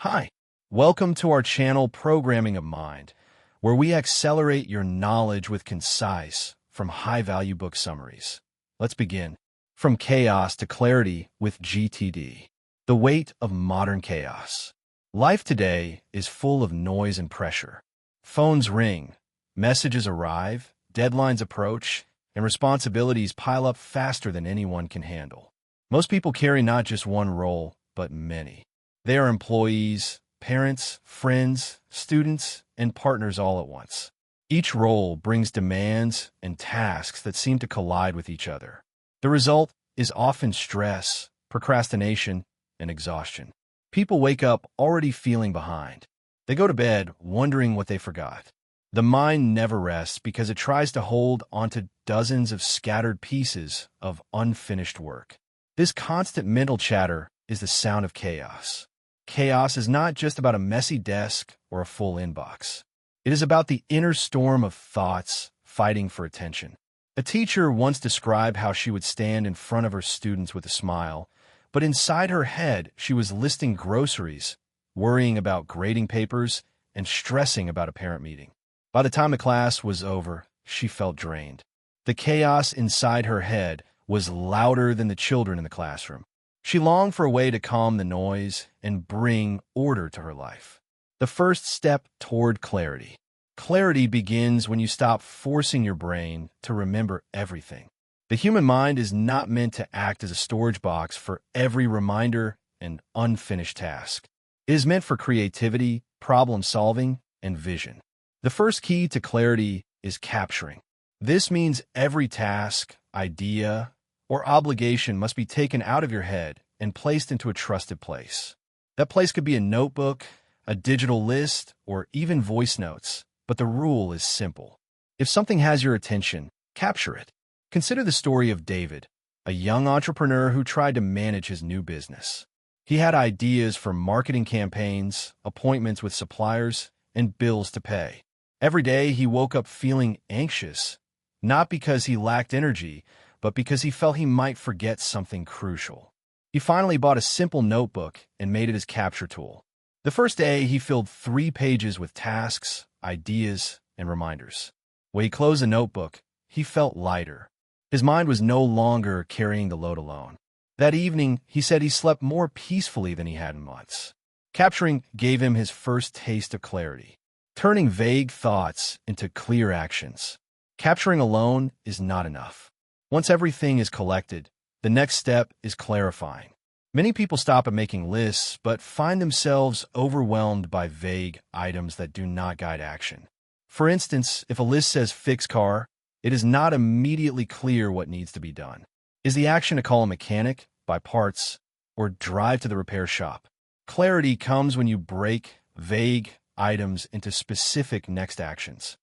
Hi, welcome to our channel Programming of Mind, where we accelerate your knowledge with concise, from high-value book summaries. Let's begin. From Chaos to Clarity with GTD. The weight of modern chaos. Life today is full of noise and pressure. Phones ring, messages arrive, deadlines approach, and responsibilities pile up faster than anyone can handle. Most people carry not just one role, but many. They are employees, parents, friends, students, and partners all at once. Each role brings demands and tasks that seem to collide with each other. The result is often stress, procrastination, and exhaustion. People wake up already feeling behind. They go to bed wondering what they forgot. The mind never rests because it tries to hold onto dozens of scattered pieces of unfinished work. This constant mental chatter is the sound of chaos. Chaos is not just about a messy desk or a full inbox. It is about the inner storm of thoughts fighting for attention. A teacher once described how she would stand in front of her students with a smile, but inside her head she was listing groceries, worrying about grading papers, and stressing about a parent meeting. By the time the class was over, she felt drained. The chaos inside her head was louder than the children in the classroom. She longed for a way to calm the noise and bring order to her life. The first step toward clarity. Clarity begins when you stop forcing your brain to remember everything. The human mind is not meant to act as a storage box for every reminder and unfinished task. It is meant for creativity, problem solving, and vision. The first key to clarity is capturing. This means every task, idea, or obligation must be taken out of your head and placed into a trusted place. That place could be a notebook, a digital list, or even voice notes, but the rule is simple. If something has your attention, capture it. Consider the story of David, a young entrepreneur who tried to manage his new business. He had ideas for marketing campaigns, appointments with suppliers, and bills to pay. Every day he woke up feeling anxious, not because he lacked energy, but because he felt he might forget something crucial. He finally bought a simple notebook and made it his capture tool. The first day, he filled 3 pages with tasks, ideas, and reminders. When he closed the notebook, he felt lighter. His mind was no longer carrying the load alone. That evening, he said he slept more peacefully than he had in months. Capturing gave him his first taste of clarity, turning vague thoughts into clear actions. Capturing alone is not enough. Once everything is collected, the next step is clarifying. Many people stop at making lists, but find themselves overwhelmed by vague items that do not guide action. For instance, if a list says fix car, it is not immediately clear what needs to be done. Is the action to call a mechanic, buy parts, or drive to the repair shop? Clarity comes when you break vague items into specific next actions.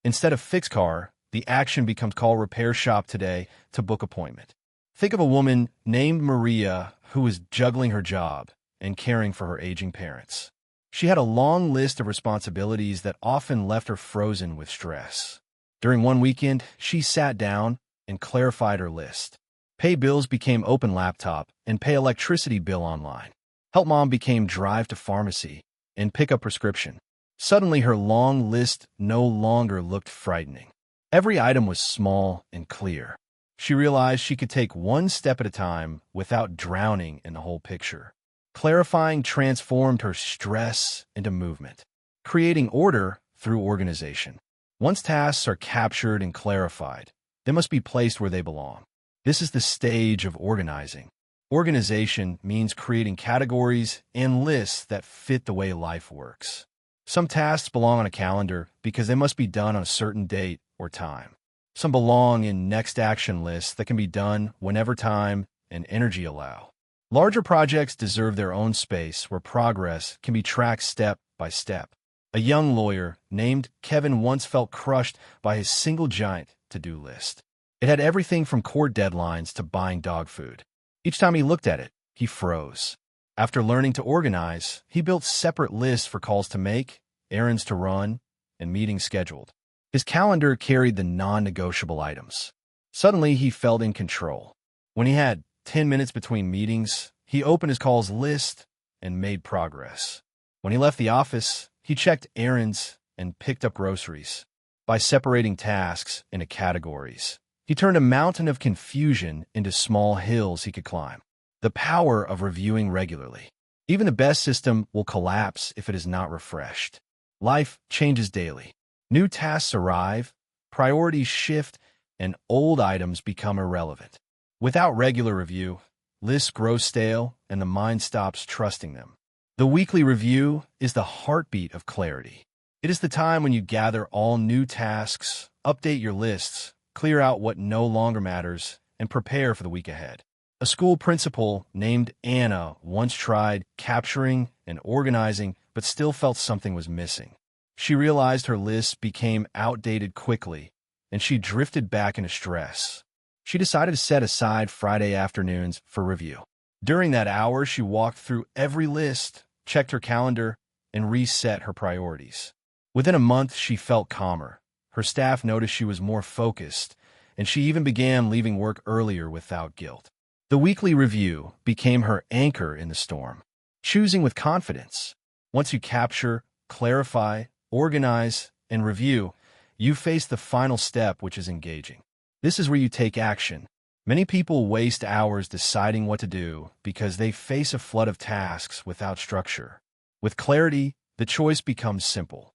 Instead of fix car, the action becomes call repair shop today to book appointment. Think of a woman named Maria who was juggling her job and caring for her aging parents. She had a long list of responsibilities that often left her frozen with stress. During one weekend, she sat down and clarified her list. Pay bills became open laptop and pay electricity bill online. Help mom became drive to pharmacy and pick up prescription. Suddenly, her long list no longer looked frightening. Every item was small and clear. She realized she could take one step at a time without drowning in the whole picture. Clarifying transformed her stress into movement, creating order through organization. Once tasks are captured and clarified, they must be placed where they belong. This is the stage of organizing. Organization means creating categories and lists that fit the way life works. Some tasks belong on a calendar because they must be done on a certain date or time. Some belong in next action lists that can be done whenever time and energy allow. Larger projects deserve their own space where progress can be tracked step by step. A young lawyer named Kevin once felt crushed by his single giant to-do list. It had everything from court deadlines to buying dog food. Each time he looked at it, he froze. After learning to organize, he built separate lists for calls to make, errands to run, and meetings scheduled. His calendar carried the non-negotiable items. Suddenly, he felt in control. When he had 10 minutes between meetings, he opened his calls list and made progress. When he left the office, he checked errands and picked up groceries. By separating tasks into categories, he turned a mountain of confusion into small hills he could climb. The power of reviewing regularly. Even the best system will collapse if it is not refreshed. Life changes daily. New tasks arrive, priorities shift, and old items become irrelevant. Without regular review, lists grow stale and the mind stops trusting them. The weekly review is the heartbeat of clarity. It is the time when you gather all new tasks, update your lists, clear out what no longer matters, and prepare for the week ahead. A school principal named Anna once tried capturing and organizing, but still felt something was missing. She realized her lists became outdated quickly, and she drifted back into stress. She decided to set aside Friday afternoons for review. During that hour, she walked through every list, checked her calendar, and reset her priorities. Within a month, she felt calmer. Her staff noticed she was more focused, and she even began leaving work earlier without guilt. The weekly review became her anchor in the storm. Choosing with confidence. Once you capture, clarify, organize, and review, you face the final step, which is engaging. This is where you take action. Many people waste hours deciding what to do because they face a flood of tasks without structure. With clarity, the choice becomes simple.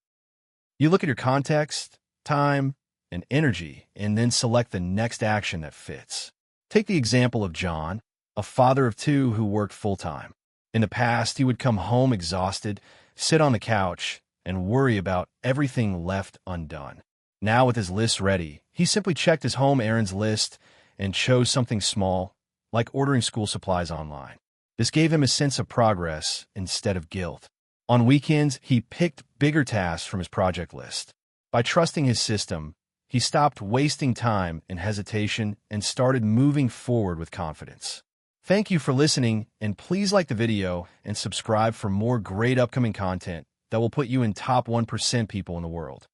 You look at your context, time, and energy, and then select the next action that fits. Take the example of John, a father of two who worked full-time. In the past, he would come home exhausted, sit on the couch, and worry about everything left undone. Now, with his list ready, he simply checked his home errands list and chose something small, like ordering school supplies online. This gave him a sense of progress instead of guilt. On weekends, he picked bigger tasks from his project list. By trusting his system, he stopped wasting time in hesitation and started moving forward with confidence. Thank you for listening, and please like the video and subscribe for more great upcoming content that will put you in top 1% people in the world.